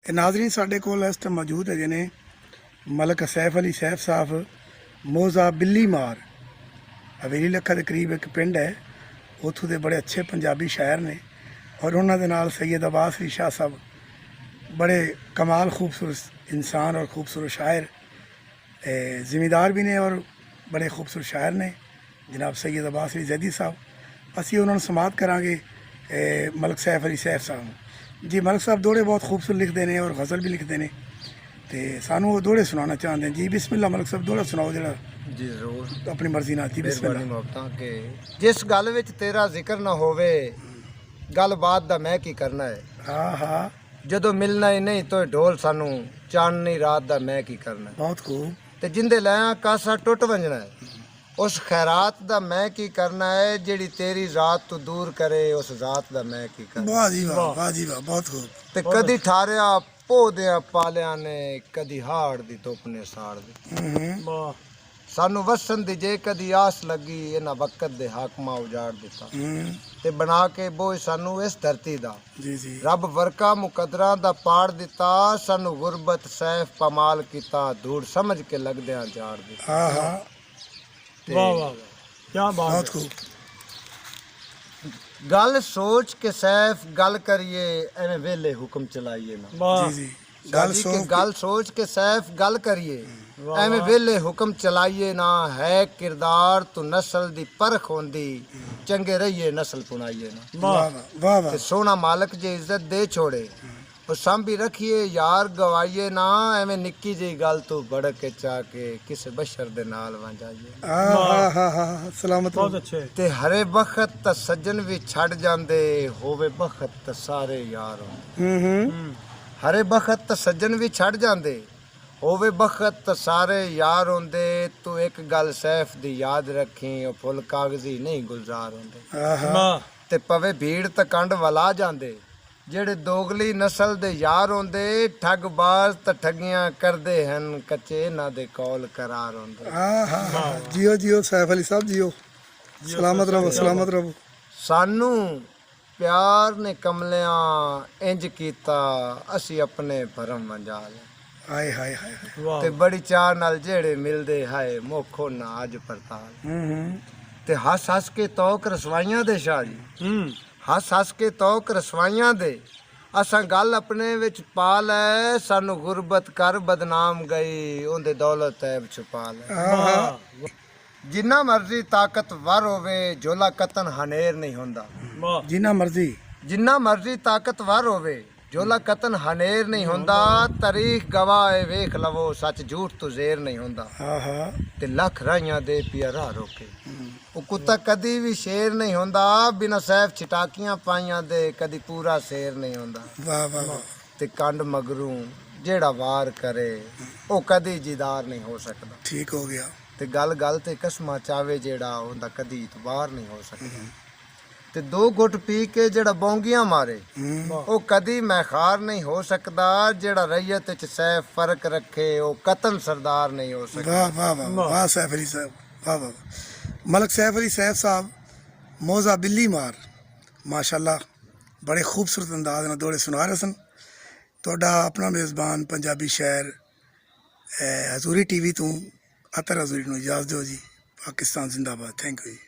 नाजरीन साढ़े कोल इस टाइम मौजूद है ने मलक सैफ अली सैफ साहब मोजा बिल्ली मार हवेली लखा के करीब एक पिंड है। उतों के बड़े अच्छे पंजाबी शायर ने और उन्होंने नाल सैयद अब्बास अली शाह साहब बड़े कमाल खूबसूरत इंसान और खूबसूरत शायर ज़िम्मेदार भी ने और बड़े खूबसूरत शायर ने जनाब सैयद अब्बास अली जैदी साहब। असी उन्होंने समात करांगे मलक सैफ अली सैफ साहब। जी मलक साहब दोड़े बहुत खूबसूरत लिखते हैं और गज़ल भी लिखते हैं तो सानू वो दोड़े सुनाना चाहते हैं। जी बिस्मिल्लाह मलक साहब दोड़ा सुनाओ जरा। जी जरूर अपनी मर्जी नाल। जी बिस्मिल्लाह। मोहब्बतां के जिस गल विच तेरा जिक्र ना होवे गल बात दा मैं की करना है। हाँ हाँ जदों मिलना ही नहीं तो ढोल सानू चांदनी रात दा मैं की करना है। बहुत खूब। ते जिंदे लाया कासा टुट वंजना है उस खैरात दा मैं की करना है। जेड़ी तेरी रात तो दूर करे उस जात दा मैं की करना। वाह जी वाह, वाह जी वाह, बहुत खूब। ते कदी ठारिया पौधियां पालिया ने कदी हाड़ दी धुप ने साड़ दी। सानू वसन दी जे कदी आस लगी इन्हां वक्त दे हाकमा उजाड़ दिता ते बना के बोझ सानू इस धरती दा। जी जी रब वर्का मुकदरां दा पाड़ दिता सानू गुरबत सैफ पमाल कीता धूड़ समझ के लगदियां जाड़ दिता। हाँ हाँ वाह वाह क्या बात बहुत है। खूब। गल सोच के सैफ गल करिए एवें वेले हुक्म चलाइए ना। वाह जी जी गल शादी सो के गल सोच के सैफ गल करिए वाह, एवें वाह। वेले हुक्म चलाइए ना। है किरदार तो नस्ल दी परख होंदी चंगे रहिए नस्ल पुनाइए ना। वाह वाह वाह वाह ते वाह। सोना मालक जे इज्जत दे छोड़े और सांभी रखिए यार गवाइए ना। एवें निक्की जी गल तो बड़क के चा के किसे बशर दे नाल वंजाइए। हाँ हाँ हाँ सलामत बहुत रहो। अच्छे। ते हरे बखत त सज्जन भी छड़ जांदे होवे बखत त सारे यार होंदे। हरे बखत त सज्जन भी छड़ जांदे होवे बखत त सारे यार होंदे। तू एक गल सैफ दी याद रखी ओ फुल कागजी नहीं गुलजार होंदे। हाँ हाँ वाह ते पवे भीड़ त कंड वला जांदे जेड़े दोगली नस्ल दे यार होंदे। ठगबाज त ठगियां करदे हन कच्चे इन्हां दे कौल करार होंदे। हाँ हाँ हाँ जियो जियो सैफ अली साहब जियो। सलामत रहो सलामत रहो। सानू प्यार ने कमलियां इंज कीता असी अपने भरम वंजा ले। हाय हाय हाय हाय। वाह ते बड़ी चाह नाल जेड़े मिलदे हाय मोखो ना अज परताल। ते हस हस के तौक रसवाइयां दे शाह जी हस हस के तौक रसवाइयां दे असां गल अपने विच पा लै। सानू गुरबत कर बदनाम गई ओंदे दौलत ऐब छुपा लै। हाँ हाँ जिन्ना मर्जी ताकतवर होवे झोला कतन हनेर नहीं होंदा। वाह जिन्ना मर्जी। जिन्ना मर्जी ताकतवर होवे झोला कतन हनेर नहीं होंदा। तारीख गवाह है वेख लवो सच झूठ तो जेर नहीं होंदा। हाँ हाँ ते लख राइयां दे पिया राह रोके ਉਹ ਕੁੱਤਾ ਕਦੀ ਵੀ ਸ਼ੇਰ ਨਹੀਂ ਹੁੰਦਾ ਬਿਨਾ ਸੈਫ ਛਟਾਕੀਆਂ ਪਾਈਆਂ ਦੇ ਕਦੀ ਪੂਰਾ ਸ਼ੇਰ ਨਹੀਂ ਹੁੰਦਾ। वाह वाह वाह। ਤੇ ਕੰਡ ਮਗਰੂ ਜਿਹੜਾ ਵਾਰ ਕਰੇ ਉਹ ਕਦੀ ਜਿਦਾਰ ਨਹੀਂ ਹੋ ਸਕਦਾ। ठीक हो गया। ਤੇ ਗੱਲ ਗੱਲ ਤੇ ਕਸਮਾਂ ਚਾਵੇ ਜਿਹੜਾ ਉਹਦਾ ਕਦੀ ਇਤਬਾਰ ਨਹੀਂ ਹੋ ਸਕਦਾ। ਤੇ ਦੋ ਘੁੱਟ ਪੀ ਕੇ ਜਿਹੜਾ ਬੌਂਗੀਆਂ ਮਾਰੇ ਉਹ ਕਦੀ ਮੈਖਾਰ ਨਹੀਂ ਹੋ ਸਕਦਾ। ਜਿਹੜਾ ਰਈਅਤ ਚ ਸੈਫ ਫਰਕ ਰੱਖੇ ਉਹ ਕਤਨ ਸਰਦਾਰ ਨਹੀਂ ਹੋ ਸਕਦਾ। वाह वाह वाह वाह सैफ अली साहब वाह वाह। मलक सैफ अली सैफ साहब मोजा बिल्ली मार माशाल्लाह बड़े खूबसूरत अंदाज नाल दौड़े सुना रहे सन। ਤੁਹਾਡਾ ਆਪਣਾ ਮੇਜ਼ਬਾਨ ਪੰਜਾਬੀ ਸ਼ਾਇਰ ਹਜ਼ੂਰੀ ਟੀਵੀ ਤੋਂ ਅਤਰ ਹਜ਼ੂਰੀ ਨੂੰ ਇਜਾਜ਼ਤ ਦਿਓ ਜੀ। ਪਾਕਿਸਤਾਨ ਜ਼ਿੰਦਾਬਾਦ। ਥੈਂਕ ਯੂ ਜੀ।